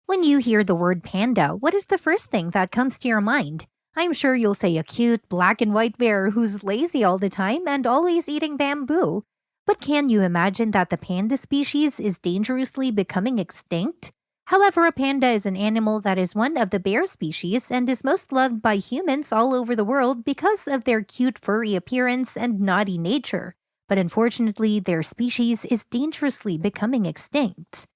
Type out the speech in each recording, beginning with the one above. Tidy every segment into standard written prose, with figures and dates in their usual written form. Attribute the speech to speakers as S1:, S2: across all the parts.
S1: When you hear the word panda, what is the first thing that comes to your mind? I'm sure you'll say a cute black and white bear who's lazy all the time and always eating bamboo. But can you imagine that the panda species is dangerously becoming extinct? However, a panda is an animal that is one of the bear species and is most loved by humans all over the world because of their cute furry appearance and naughty nature. But unfortunately, their species is dangerously becoming extinct.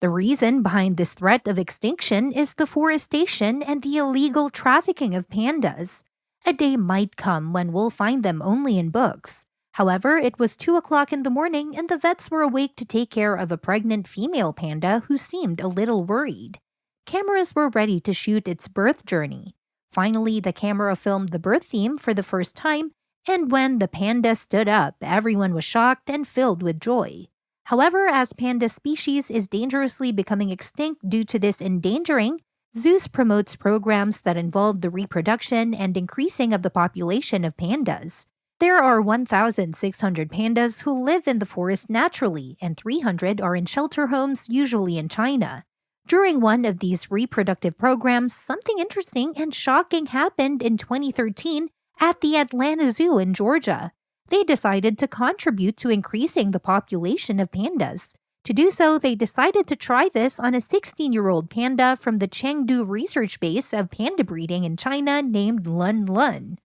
S1: The reason behind this threat of extinction is the forestation and the illegal trafficking of pandas. A day might come when we'll find them only in books. However, it was 2 o'clock in the morning and the vets were awake to take care of a pregnant female panda who seemed a little worried. Cameras were ready to shoot its birth journey. Finally, the camera filmed the birth theme for the first time, and when the panda stood up, everyone was shocked and filled with joy. However, as panda species is dangerously becoming extinct due to this endangering, zoos promotes programs that involve the reproduction and increasing of the population of pandas. There are 1,600 pandas who live in the forest naturally, and 300 are in shelter homes, usually in China. During one of these reproductive programs, something interesting and shocking happened in 2013 at the Atlanta Zoo in Georgia. They decided to contribute to increasing the population of pandas. To do so, they decided to try this on a 16-year-old panda from the Chengdu research base of panda breeding in China named Lun Lun.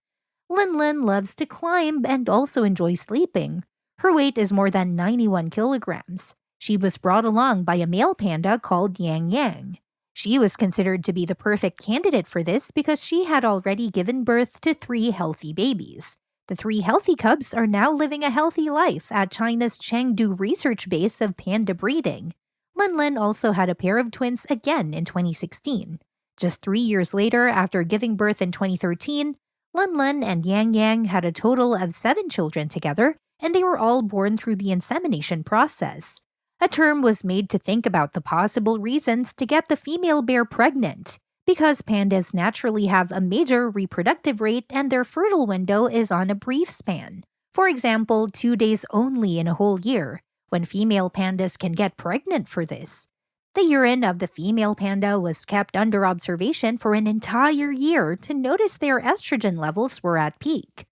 S1: Lun Lun loves to climb and also enjoys sleeping. Her weight is more than 91 kilograms. She was brought along by a male panda called Yang Yang. She was considered to be the perfect candidate for this because she had already given birth to 3 healthy babies. The 3 healthy cubs are now living a healthy life at China's Chengdu research base of panda breeding. Lun Lun also had a pair of twins again in 2016. Just 3 years later, after giving birth in 2013, Lun Lun and Yang Yang had a total of 7 children together, and they were all born through the insemination process. A term was made to think about the possible reasons to get the female bear pregnant. Because pandas naturally have a major reproductive rate and their fertile window is on a brief span. For example, 2 days only in a whole year, when female pandas can get pregnant for this. The urine of the female panda was kept under observation for an entire year to notice their estrogen levels were at peak.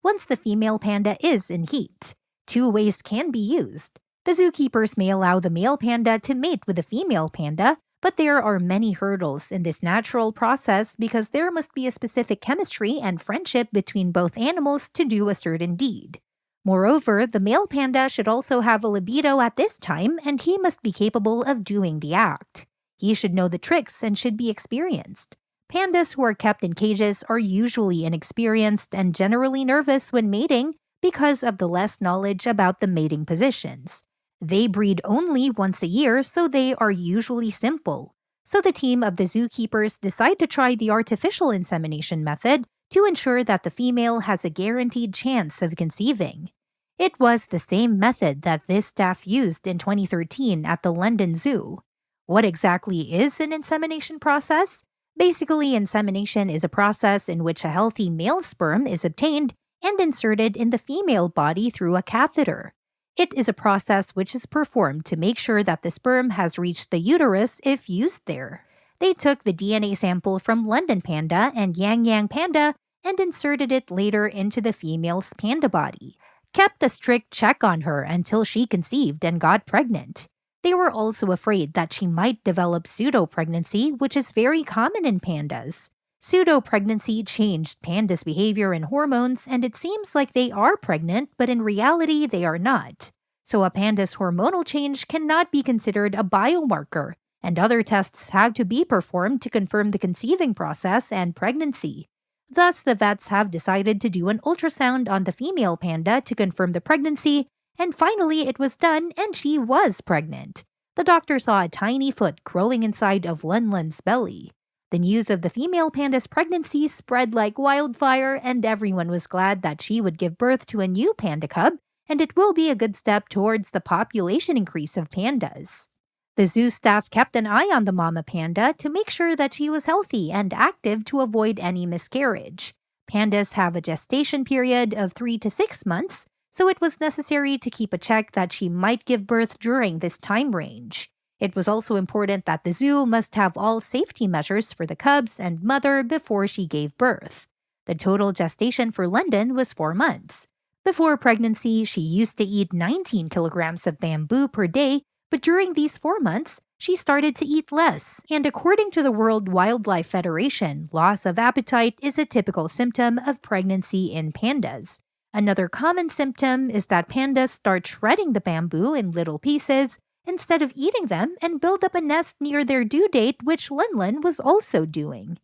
S1: Once the female panda is in heat, 2 ways can be used. The zookeepers may allow the male panda to mate with the female panda, but there are many hurdles in this natural process because there must be a specific chemistry and friendship between both animals to do a certain deed. Moreover, the male panda should also have a libido at this time, and he must be capable of doing the act. He should know the tricks and should be experienced. Pandas who are kept in cages are usually inexperienced and generally nervous when mating because of the less knowledge about the mating positions. They breed only once a year, so they are usually simple. So the team of the zookeepers decide to try the artificial insemination method to ensure that the female has a guaranteed chance of conceiving. It was the same method that this staff used in 2013 at the London Zoo. What exactly is an insemination process? Basically, insemination is a process in which a healthy male sperm is obtained and inserted in the female body through a catheter. It is a process which is performed to make sure that the sperm has reached the uterus if used there. They took the DNA sample from London Panda and Yang Yang Panda and inserted it later into the female's panda body, kept a strict check on her until she conceived and got pregnant. They were also afraid that she might develop pseudo-pregnancy, which is very common in pandas. Pseudo-pregnancy changed pandas' behavior and hormones, and it seems like they are pregnant, but in reality they are not. So a panda's hormonal change cannot be considered a biomarker, and other tests have to be performed to confirm the conceiving process and pregnancy. Thus, the vets have decided to do an ultrasound on the female panda to confirm the pregnancy, and finally it was done and she was pregnant. The doctor saw a tiny foot growing inside of Lun Lun's belly. The news of the female panda's pregnancy spread like wildfire, and everyone was glad that she would give birth to a new panda cub, and it will be a good step towards the population increase of pandas. The zoo staff kept an eye on the mama panda to make sure that she was healthy and active to avoid any miscarriage. Pandas have a gestation period of 3 to 6 months, so it was necessary to keep a check that she might give birth during this time range. It was also important that the zoo must have all safety measures for the cubs and mother before she gave birth. The total gestation for London was 4 months. Before pregnancy, she used to eat 19 kilograms of bamboo per day, but during these 4 months, she started to eat less. And according to the World Wildlife Federation, loss of appetite is a typical symptom of pregnancy in pandas. Another common symptom is that pandas start shredding the bamboo in little pieces instead of eating them and build up a nest near their due date, which Lin was also doing.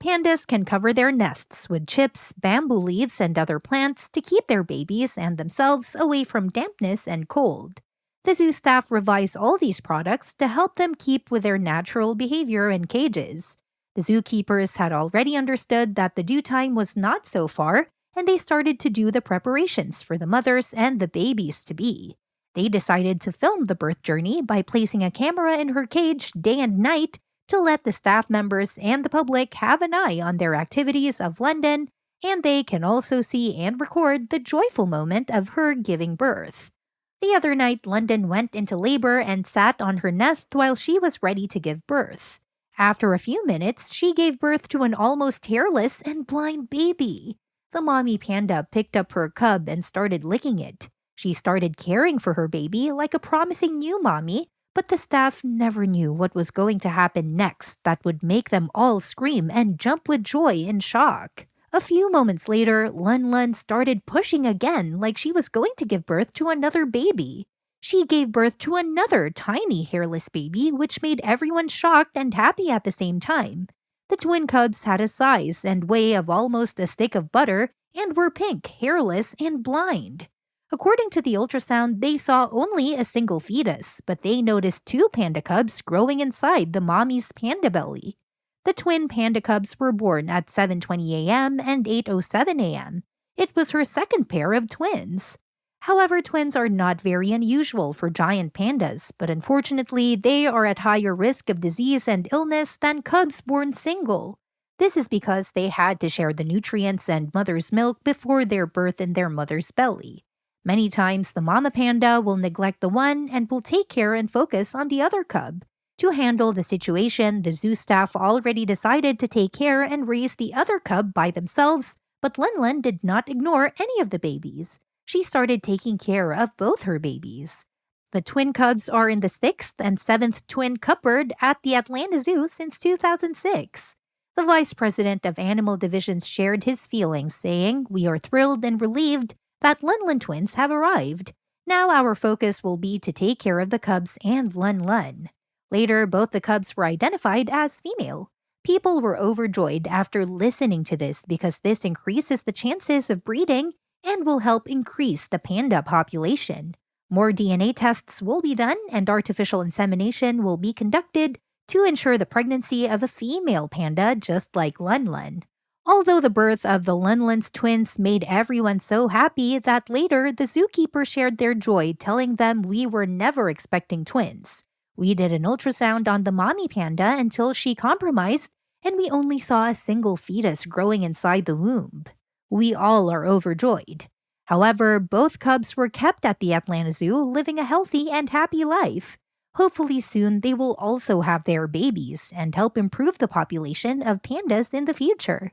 S1: Pandas can cover their nests with chips, bamboo leaves, and other plants to keep their babies and themselves away from dampness and cold. The zoo staff revise all these products to help them keep with their natural behavior in cages. The zookeepers had already understood that the due time was not so far, and they started to do the preparations for the mothers and the babies to be. They decided to film the birth journey by placing a camera in her cage day and night to let the staff members and the public have an eye on their activities of London, and they can also see and record the joyful moment of her giving birth. The other night, London went into labor and sat on her nest while she was ready to give birth. After a few minutes, she gave birth to an almost hairless and blind baby. The mommy panda picked up her cub and started licking it. She started caring for her baby like a promising new mommy, but the staff never knew what was going to happen next that would make them all scream and jump with joy and shock. A few moments later, Lin started pushing again like she was going to give birth to another baby. She gave birth to another tiny hairless baby, which made everyone shocked and happy at the same time. The twin cubs had a size and weight of almost a stick of butter and were pink, hairless, and blind. According to the ultrasound, they saw only a single fetus, but they noticed 2 panda cubs growing inside the mommy's panda belly. The twin panda cubs were born at 7:20 a.m. and 8:07 a.m. It was her second pair of twins. However, twins are not very unusual for giant pandas, but unfortunately, they are at higher risk of disease and illness than cubs born single. This is because they had to share the nutrients and mother's milk before their birth in their mother's belly. Many times, the mama panda will neglect the one and will take care and focus on the other cub. To handle the situation, the zoo staff already decided to take care and raise the other cub by themselves, but Lin did not ignore any of the babies. She started taking care of both her babies. The twin cubs are in the 6th and 7th twin cupboard at the Atlanta Zoo since 2006. The vice president of animal divisions shared his feelings, saying, "We are thrilled and relieved that Lin twins have arrived. Now our focus will be to take care of the cubs and Lin. Later, both the cubs were identified as female. People were overjoyed after listening to this because this increases the chances of breeding and will help increase the panda population. More DNA tests will be done and artificial insemination will be conducted to ensure the pregnancy of a female panda just like Lin. Although the birth of the Lin's twins made everyone so happy that later the zookeeper shared their joy, telling them we were never expecting twins. We did an ultrasound on the mommy panda until she compromised, and we only saw a single fetus growing inside the womb. We all are overjoyed. However, both cubs were kept at the Atlanta Zoo, living a healthy and happy life. Hopefully soon they will also have their babies and help improve the population of pandas in the future.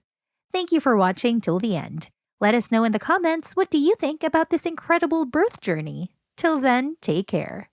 S1: Thank you for watching till the end. Let us know in the comments, what do you think about this incredible birth journey? Till then, take care.